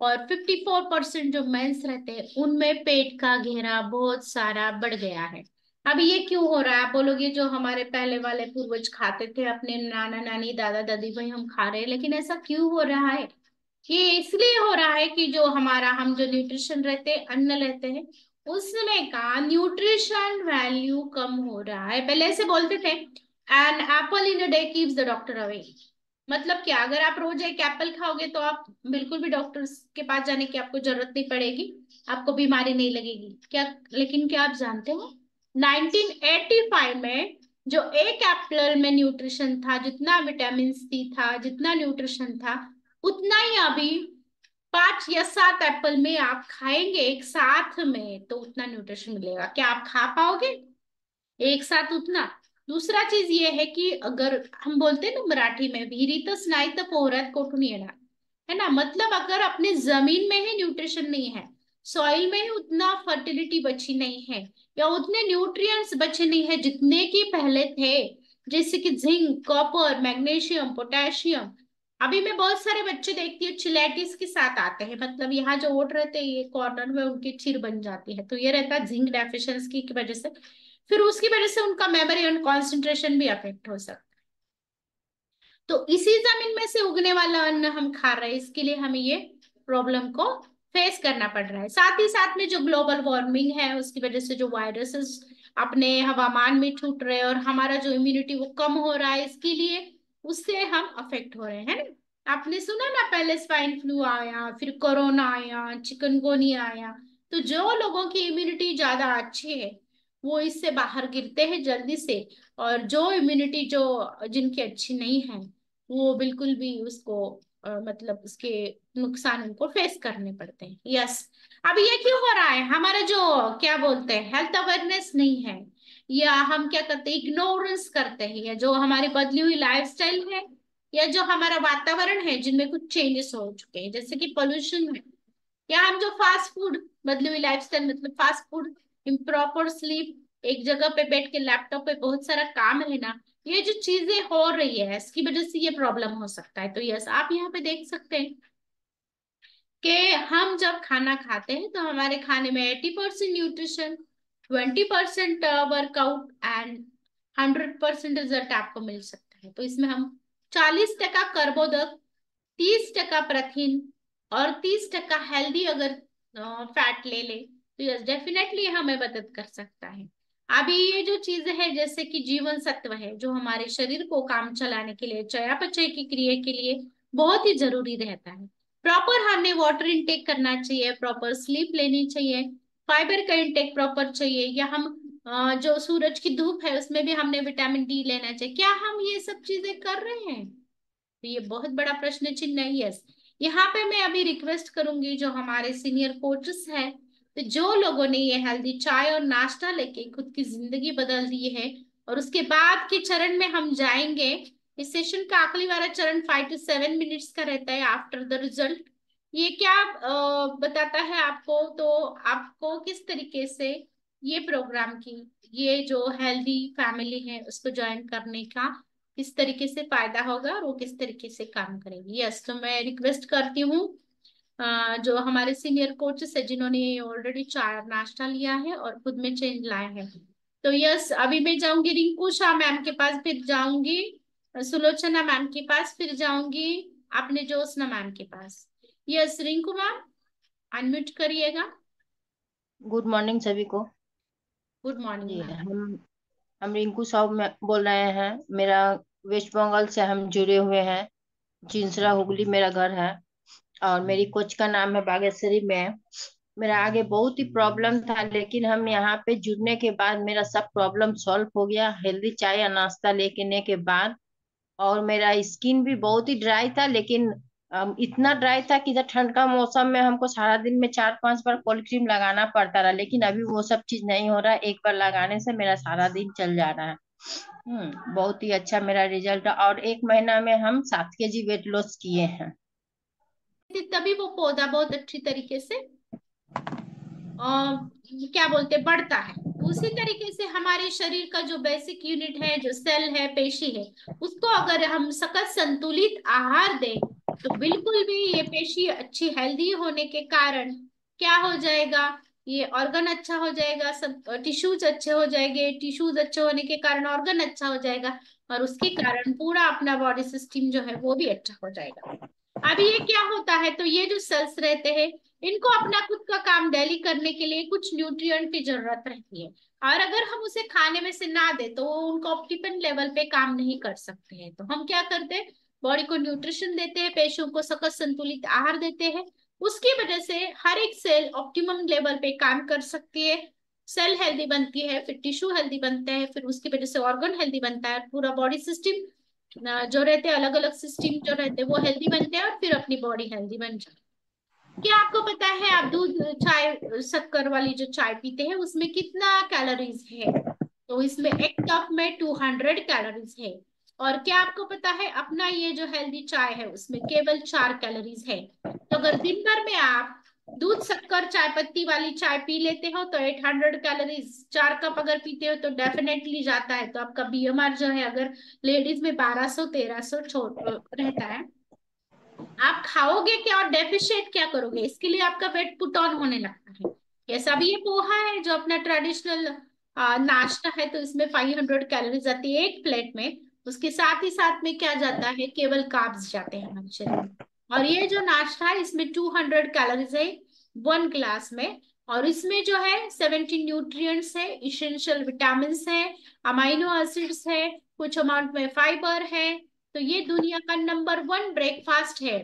और 54% जो मेंस रहते हैं उनमें पेट का घेरा बहुत सारा बढ़ गया है। अब ये क्यों हो रहा है, आप बोलोगे जो हमारे पहले वाले पूर्वज खाते थे, अपने नाना नानी दादा दादी भाई हम खा रहे हैं, लेकिन ऐसा क्यों हो रहा है? ये इसलिए हो रहा है कि जो हमारा हम जो न्यूट्रिशन रहते हैं, अन्न लेते हैं, उसमें का न्यूट्रिशन वैल्यू कम हो रहा है। पहले ऐसे बोलते थे, an apple in a day keeps the doctor away. मतलब क्या, अगर आप रोज एक एप्पल खाओगे तो आप बिल्कुल भी डॉक्टर के पास जाने की आपको जरूरत नहीं पड़ेगी, आपको बीमारी नहीं लगेगी क्या। लेकिन क्या आप जानते हो, 1985 में जो एक एप्पल में न्यूट्रिशन था, जितना विटामिन सी था, जितना न्यूट्रिशन था, उतना ही अभी 5 या 7 एप्पल में आप खाएंगे एक साथ में तो उतना न्यूट्रिशन मिलेगा। क्या आप खा पाओगे एक साथ उतना? दूसरा चीज ये है कि अगर हम बोलते हैं ना मराठी में, विहिरीतच नाही तर पोहरात कोठून येणार, है ना। मतलब अगर अपने जमीन में ही न्यूट्रिशन नहीं है, सॉइल में ही उतना फर्टिलिटी बची नहीं है, या उतने न्यूट्रिएंट्स बचे नहीं है जितने की पहले थे, जैसे कि जिंक, कॉपर, मैग्नीशियम, पोटेशियम। अभी मैं बहुत सारे बच्चे देखती हूँ चिलेटिस के साथ आते हैं, मतलब यहाँ जो ओट रहते हैं ये कॉर्नर में उनकी चिर बन जाती है, तो ये रहता है जिंक डेफिशिएंसी की वजह से। फिर उसकी वजह से उनका मेमोरी एंड कॉन्सेंट्रेशन भी अफेक्ट हो सकता है। तो इसी जमीन में से उगने वाला अन्न हम खा रहे हैं, इसके लिए हमें ये प्रॉब्लम को फेस करना पड़ रहा है। साथ ही साथ में जो ग्लोबल वार्मिंग है उसकी वजह से जो वायरसेस अपने हवामान में छूट रहे हैं और हमारा जो इम्यूनिटी वो कम हो रहा है, इसके लिए उससे हम अफेक्ट हो रहे हैं, है ना। आपने सुना ना, पहले स्वाइन फ्लू आया, फिर कोरोना आया, चिकनगुनिया आया। तो जो लोगों की इम्यूनिटी ज्यादा अच्छी है वो इससे बाहर गिरते हैं जल्दी से, और जो इम्यूनिटी जो जिनकी अच्छी नहीं है वो बिल्कुल भी उसको मतलब उसके नुकसान उनको फेस करने पड़ते हैं। यस। अब ये क्यों हो रहा है, हमारा जो क्या बोलते हैं हेल्थ अवेयरनेस नहीं है, या हम क्या करते हैं इग्नोरेंस करते हैं, या जो हमारी बदली हुई लाइफस्टाइल है, या जो हमारा वातावरण है जिनमें कुछ चेंजेस हो चुके हैं, जैसे कि पोल्यूशन है, या हम जो फास्ट फूड, बदली हुई लाइफस्टाइल मतलब फास्ट फूड, इम्प्रॉपर स्लीप, एक जगह पे बैठ के लैपटॉप पे बहुत सारा काम है ना, ये जो चीजें हो रही है इसकी वजह से ये प्रॉब्लम हो सकता है। तो यस, आप यहाँ पे देख सकते हैं कि हम जब खाना खाते हैं तो हमारे खाने में 80% न्यूट्रिशन, 20% वर्कआउट एंड 100% रिजल्ट आपको मिल सकता है। तो इसमें हम 40% कार्बोदक, 30% प्रोटीन और 30% हेल्दी अगर फैट ले ले तो यस डेफिनेटली हमें मदद कर सकता है। अभी ये जो चीजें है जैसे कि जीवन सत्व है जो हमारे शरीर को काम चलाने के लिए, चयापचय की क्रिया के लिए बहुत ही जरूरी रहता है। प्रॉपर हमने वाटर इनटेक करना चाहिए, प्रॉपर स्लीप लेनी चाहिए, फाइबर का इनटेक प्रॉपर चाहिए, या हम जो सूरज की धूप है उसमें भी हमने विटामिन डी लेना चाहिए। क्या हम ये सब चीजें कर रहे हैं? तो ये बहुत बड़ा प्रश्न चिन्ह है। यस, यहाँ पे मैं अभी रिक्वेस्ट करूंगी जो हमारे सीनियर कोचेस हैं, तो जो लोगों ने ये हेल्दी चाय और नाश्ता लेके खुद की जिंदगी बदल दी है, और उसके बाद के चरण में हम जाएंगे। इस सेशन का आखिरी वाला चरण 5 to 7 मिनट्स का रहता है आफ्टर द रिजल्ट। ये क्या बताता है आपको, तो आपको किस तरीके से ये प्रोग्राम की, ये जो हेल्दी फैमिली है उसको ज्वाइन करने का किस तरीके से फायदा होगा और वो किस तरीके से काम करेगी। यस, तो मैं रिक्वेस्ट करती हूँ जो हमारे सीनियर कोचेस है जिन्होंने ऑलरेडी चाय नाश्ता लिया है और खुद में चेंज लाया है। तो यस, अभी मैं जाऊंगी रिंकू शाह मैम के पास, फिर जाऊंगी सुलोचना मैम के पास, फिर जाऊंगी अपने ज्योत्सना मैम के पास। यस रिंकू मैम, अनम्यूट करिएगा। गुड मॉर्निंग सभी को। गुड मॉर्निंग जी मैम। हम रिंकू साहब में बोल रहे हैं। मेरा वेस्ट बंगाल से हम जुड़े हुए हैं। चिंसरा हुगली मेरा घर है। और मेरी कोच का नाम है बागेश्वरी में। मेरा आगे बहुत ही प्रॉब्लम था, लेकिन हम यहाँ पे जुड़ने के बाद मेरा सब प्रॉब्लम सॉल्व हो गया, हेल्दी चाय या नाश्ता लेने के बाद। और मेरा स्किन भी बहुत ही ड्राई था, लेकिन इतना ड्राई था कि जब ठंड का मौसम में हमको सारा दिन में 4-5 बार कोल्ड क्रीम लगाना पड़ता रहा, लेकिन अभी वो सब चीज नहीं हो रहा है। एक बार लगाने से मेरा सारा दिन चल जा रहा है। बहुत ही अच्छा मेरा रिजल्ट है, और 1 महीना में हम 7 kg वेट लॉस किए हैं। तभी वो पौधा बहुत अच्छी तरीके से क्या बोलते बढ़ता है। उसी तरीके से हमारे शरीर का जो बेसिक यूनिट है, जो सेल है, पेशी है, उसको अगर हम सकत संतुलित आहार दें तो बिल्कुल भी ये पेशी अच्छी हेल्दी होने के कारण क्या हो जाएगा, ये ऑर्गन अच्छा हो जाएगा, सब टिश्यूज अच्छे हो जाएंगे, टिश्यूज अच्छे होने के कारण ऑर्गन अच्छा हो जाएगा, और उसके कारण पूरा अपना बॉडी सिस्टम जो है वो भी अच्छा हो जाएगा। अभी ये क्या होता है, तो ये जो सेल्स रहते हैं इनको अपना खुद का काम डेली करने के लिए कुछ न्यूट्रिएंट की जरूरत रहती है, और अगर हम उसे खाने में से ना दे तो वो उनको ऑप्टिमम लेवल पे काम नहीं कर सकते हैं। तो हम क्या करते हैं, बॉडी को न्यूट्रिशन देते हैं, पेशियों को सकस संतुलित आहार देते हैं। उसकी वजह से हर एक सेल ऑप्टिमम लेवल पे काम कर सकती है, सेल हेल्दी बनती है, फिर टिश्यू हेल्दी बनते हैं, फिर उसकी वजह से ऑर्गन हेल्दी बनता है, पूरा बॉडी सिस्टम जो रहते हैं, अलग अलग सिस्टम जो रहते हैं वो हेल्दी बनते हैं, और फिर अपनी बॉडी हेल्दी बन जाती है। क्या आपको पता है आप दूध चाय शक्कर वाली जो चाय पीते हैं उसमें कितना कैलोरीज है? तो इसमें एक कप में 200 कैलोरीज है। और क्या आपको पता है अपना ये जो हेल्दी चाय है उसमें केवल 4 कैलोरीज है। तो अगर दिन भर में आप दूध शक्कर चाय पत्ती वाली चाय पी लेते हो तो 800 कैलोरीज, 4 कप अगर पीते हो तो डेफिनेटली जाता है। तो आपका बीएमआर जो है, अगर लेडीज में 1200 1300 रहता है, आप खाओगे क्या और डेफिशिएट क्या करोगे, इसके लिए आपका वेट पुट ऑन होने लगता है। ऐसा भी ये पोहा है जो अपना ट्रेडिशनल नाश्ता है, तो इसमें 500 कैलोरीज आती है एक प्लेट में। उसके साथ ही साथ में क्या जाता है, केवल कार्ब्स जाते हैं हमारे शरीर में। और ये जो नाश्ता है इसमें 200 कैलोरीज है 1 ग्लास में। और इसमें जो है 70 न्यूट्रिएंट्स है, इसेंशियल विटामिन है, अमाइनो एसिड्स है, कुछ अमाउंट में फाइबर है। तो ये दुनिया का नंबर 1 ब्रेकफास्ट है।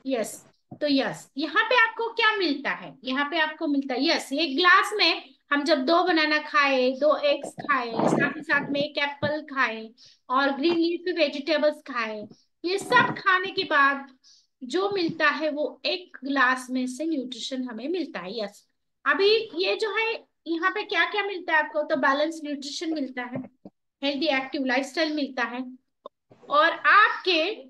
यस। तो यस, यहाँ पे आपको क्या मिलता है, यहाँ पे आपको मिलता है, यस, एक ग्लास में हम जब 2 बनाना खाए, 2 एग्स खाए, साथ ही साथ में एक एप्पल खाए, और ग्रीन लीफी वेजिटेबल्स खाए, ये सब खाने के बाद जो मिलता है वो एक ग्लास में से न्यूट्रिशन हमें मिलता है। यस। अभी ये जो है, यहाँ पे क्या क्या मिलता है आपको, तो बैलेंस न्यूट्रिशन मिलता है, हेल्दी एक्टिव लाइफस्टाइल मिलता है, और आपके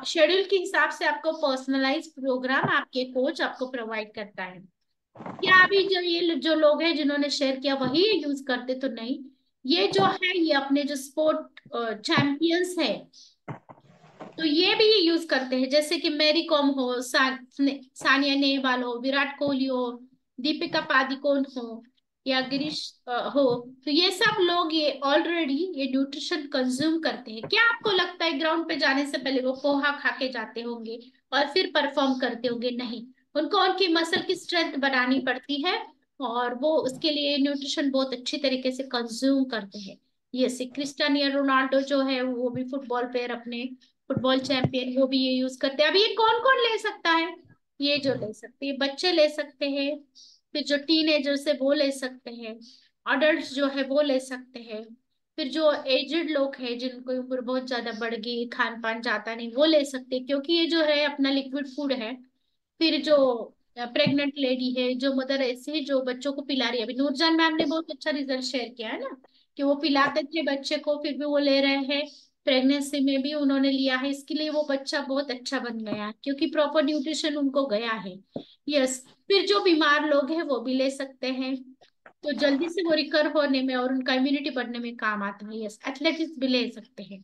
शेड्यूल के हिसाब से आपको पर्सनलाइज प्रोग्राम आपके कोच आपको प्रोवाइड करता है। क्या अभी जो ये जो लोग हैं जिन्होंने शेयर किया वही ये यूज करते, तो नहीं। ये जो है ये अपने जो स्पोर्ट चैंपियंस है, तो ये भी ये यूज करते हैं, जैसे कि मैरी कॉम हो, सानिया नेहवाल हो, विराट कोहली हो, दीपिका पादुकोण हो, या गिरीश हो। तो ये सब लोग ये ऑलरेडी ये न्यूट्रिशन कंज्यूम करते हैं। क्या आपको लगता है ग्राउंड पे जाने से पहले वो पोहा खा के जाते होंगे और फिर परफॉर्म करते होंगे? नहीं, उनको उनकी मसल की स्ट्रेंथ बनानी पड़ती है, और वो उसके लिए न्यूट्रिशन बहुत अच्छी तरीके से कंज्यूम करते हैं। ये क्रिस्टियानो रोनाल्डो जो है वो भी फुटबॉल प्लेयर, अपने फुटबॉल चैंपियन, वो भी ये यूज करते हैं। अब ये कौन कौन ले सकता है? ये जो ले सकते हैं, बच्चे ले सकते हैं, फिर जो टीनेजर्स है वो ले सकते हैं, अडल्ट जो है वो ले सकते हैं, फिर जो एजेड लोग हैं जिनको ऊपर बहुत ज्यादा बढ़ गई, खान पान जाता नहीं, वो ले सकते हैं, क्योंकि ये जो है अपना लिक्विड फूड है। फिर जो प्रेग्नेंट लेडी है, जो मदर ऐसे जो बच्चों को पिला रही है, अभी नूरजान मैम ने बहुत अच्छा रिजल्ट शेयर किया है ना, कि वो पिलाते थे बच्चे को फिर भी वो ले रहे हैं, प्रेगनेंसी में भी उन्होंने लिया है, इसके लिए वो बच्चा बहुत अच्छा बन गया है, क्योंकि प्रॉपर न्यूट्रिशन उनको गया है। यस। फिर जो बीमार लोग हैं वो भी ले सकते हैं, तो जल्दी से वो रिकर होने में और उनका इम्यूनिटी बढ़ने में काम आता है। यस, एथलेटिक्स भी ले सकते हैं।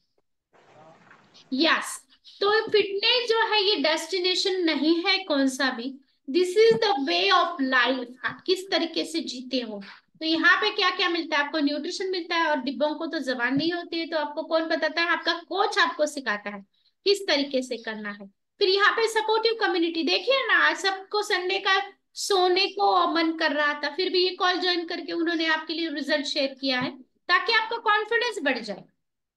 यस। तो फिटनेस जो है ये डेस्टिनेशन नहीं है कौन सा भी, this is the way of life, आप किस तरीके से जीते हो। तो यहाँ पे क्या क्या मिलता है आपको, न्यूट्रिशन मिलता है, और डिब्बों को तो जबान नहीं होती है, तो आपको कौन बताता है, आपका कोच आपको सिखाता है किस तरीके से करना है। फिर यहाँ पे सपोर्टिव कम्युनिटी, देखिए ना आज सबको संडे का सोने को मन कर रहा था, फिर भी ये कॉल ज्वाइन करके उन्होंने आपके लिए रिजल्ट शेयर किया है, ताकि आपका कॉन्फिडेंस बढ़ जाए।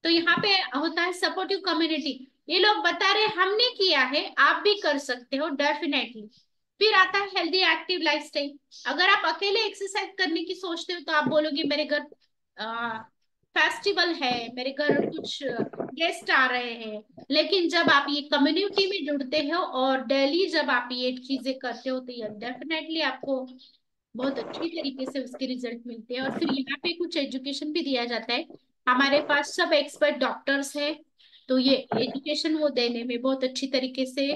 तो यहाँ पे होता है सपोर्टिव कम्युनिटी, ये लोग बता रहे हमने किया है आप भी कर सकते हो डेफिनेटली। फिर आता है हेल्दी एक्टिव लाइफस्टाइल। अगर आप अकेले एक्सरसाइज करने की सोचते हो तो आप बोलोगे मेरे घर फेस्टिवल है, मेरे घर कुछ गेस्ट आ रहे हैं, लेकिन जब आप ये कम्युनिटी में जुड़ते हो और डेली जब आप ये चीजें करते हो तो ये डेफिनेटली आपको बहुत अच्छी तरीके से उसके रिजल्ट मिलते हैं। और फिर यहाँ पे कुछ एजुकेशन भी दिया जाता है, हमारे पास सब एक्सपर्ट डॉक्टर्स हैं, तो ये एजुकेशन वो देने में बहुत अच्छी तरीके से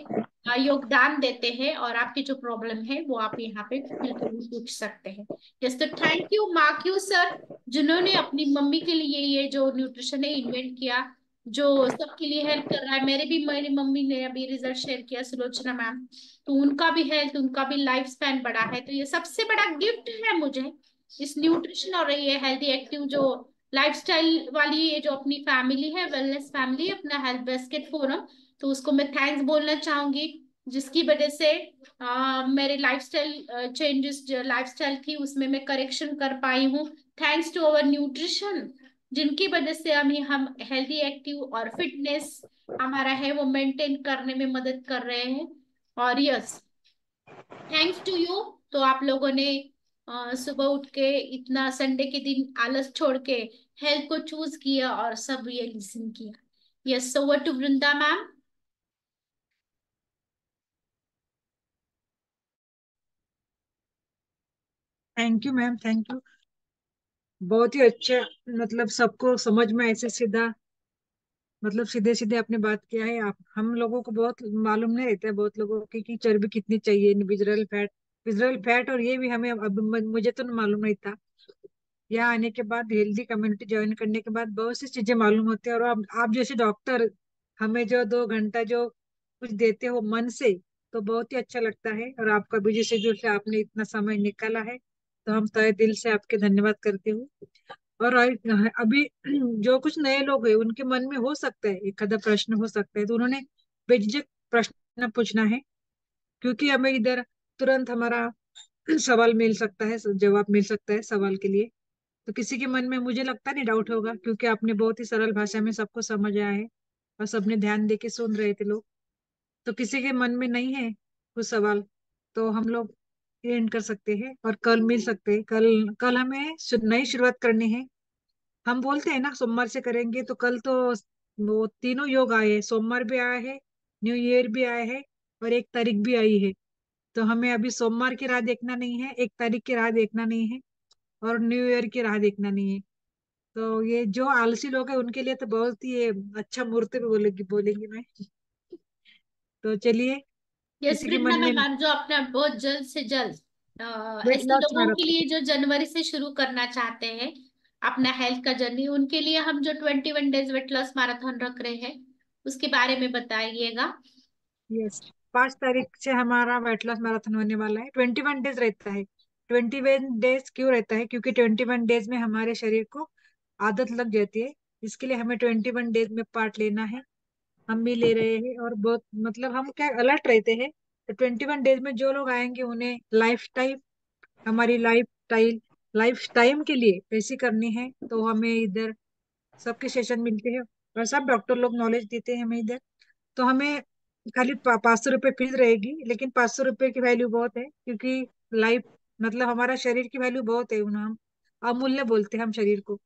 योगदान देते हैं, और आपकी जो प्रॉब्लम है वो आप यहाँ पे बिल्कुल भी पूछ सकते हैं। जस्ट तो thank you mark you sir, जिन्होंने अपनी मम्मी के लिए ये जो न्यूट्रिशन है इन्वेंट किया, जो सबके लिए हेल्प कर रहा है। मेरी मम्मी ने अभी रिजल्ट शेयर किया, सुलोचना मैम, तो उनका भी हेल्थ, उनका भी लाइफ स्पैन बढ़ा है। तो ये सबसे बड़ा गिफ्ट है मुझे, इस न्यूट्रिशन और ये हेल्दी एक्टिव जो लाइफस्टाइल वाली ये जो अपनी फैमिली है, वेलनेस फैमिली, अपना हेल्थ बास्केट फोरम, तो उसको मैं थैंक्स बोलना चाहूंगी। जिसकी वजह से मेरे लाइफस्टाइल चेंजेस, जो लाइफस्टाइल थी उसमें मैं करेक्शन कर पाई हूँ, थैंक्स टू अवर न्यूट्रिशन, जिनकी वजह से हम हेल्दी, एक्टिव और फिटनेस हमारा है वो मेंटेन करने में मदद कर रहे हैं। और यस, थैंक्स टू यू। तो आप लोगों ने सुबह उठ के इतना संडे के दिन आलस छोड़ के हेल्थ को चूज किया और सब ये लिसन किया। Yes, so over to Vrinda ma'am. Thank you ma'am, thank you. बहुत ही अच्छा, मतलब सबको समझ में ऐसे सीधा, मतलब सीधे सीधे आपने बात किया है। आप हम लोगों को बहुत मालूम नहीं रहता है, बहुत लोगों की कि चर्बी कितनी चाहिए, विजरल फैट, और ये भी हमें अब मुझे तो मालूम नहीं था। यहाँ आने के बाद, हेल्दी कम्युनिटी ज्वाइन करने के बाद बहुत सी चीजें मालूम होती है। और आप जैसे डॉक्टर हमें जो 2 घंटा जो कुछ देते हो मन से, तो बहुत ही अच्छा लगता है। और आपका बिजी शेड्यूल से आपने इतना समय निकाला है, तो हम तहे दिल से आपके धन्यवाद करते हूँ। और अभी जो कुछ नए लोग हैं उनके मन में हो सकता है एक आधा प्रश्न हो सकता है, तो उन्होंने बेझिझक प्रश्न पूछना है, क्योंकि हमें इधर तुरंत हमारा सवाल मिल सकता है, जवाब मिल सकता है सवाल के लिए। तो किसी के मन में मुझे लगता नहीं डाउट होगा, क्योंकि आपने बहुत ही सरल भाषा में सबको समझ आया है और सबने ध्यान दे के सुन रहे थे लोग। तो किसी के मन में नहीं है कुछ सवाल, तो हम लोग एंड कर सकते हैं और कल मिल सकते हैं। कल कल हमें नई शुरुआत करनी है। हम बोलते हैं ना सोमवार से करेंगे, तो कल तो वो तीनों योग आए हैं, सोमवार भी आया है, न्यू ईयर भी आया है, और 1 तारीख भी आई है। तो हमें अभी सोमवार की राह देखना नहीं है, 1 तारीख की राह देखना नहीं है, और न्यू ईयर की राह देखना नहीं है। तो ये जो आलसी लोग हैं उनके लिए तो बहुत ही ये अच्छा मुहूर्त भी बोलेगी बोलेंगी मैं। तो चलिए, यस किसी के वृंदा मन में मैम, जो अपना बहुत जल्द से जल्द वेट ऐसे लॉस लोगों के मैराथन। लिए जो जनवरी से शुरू करना चाहते हैं अपना हेल्थ का जर्नी, उनके लिए हम जो 21 डेज वेट लॉस मैराथन रख रहे हैं उसके बारे में बताइएगा। यस, 5 तारीख से हमारा वेट लॉस मैराथन होने वाला है। 21 डेज रहता है। 21 डेज क्यों रहता है? क्योंकि 21 डेज में हमारे शरीर को आदत लग जाती है। इसके लिए हमें 21 डेज में पार्ट लेना है। हम भी ले रहे हैं, और बहुत मतलब हम क्या अलर्ट रहते हैं। तो 21 डेज में जो लोग आएंगे उन्हें लाइफ टाइम, हमारी लाइफ टाइम के लिए ऐसी करनी है। तो हमें इधर सबके सेशन मिलते हैं, और सब डॉक्टर लोग नॉलेज देते हैं हमें इधर। तो हमें खाली 500 रुपये फीस रहेगी, लेकिन 500 रुपये की वैल्यू बहुत है, क्योंकि लाइफ मतलब हमारा शरीर की वैल्यू बहुत है। हम अमूल्य बोलते हैं हम शरीर को।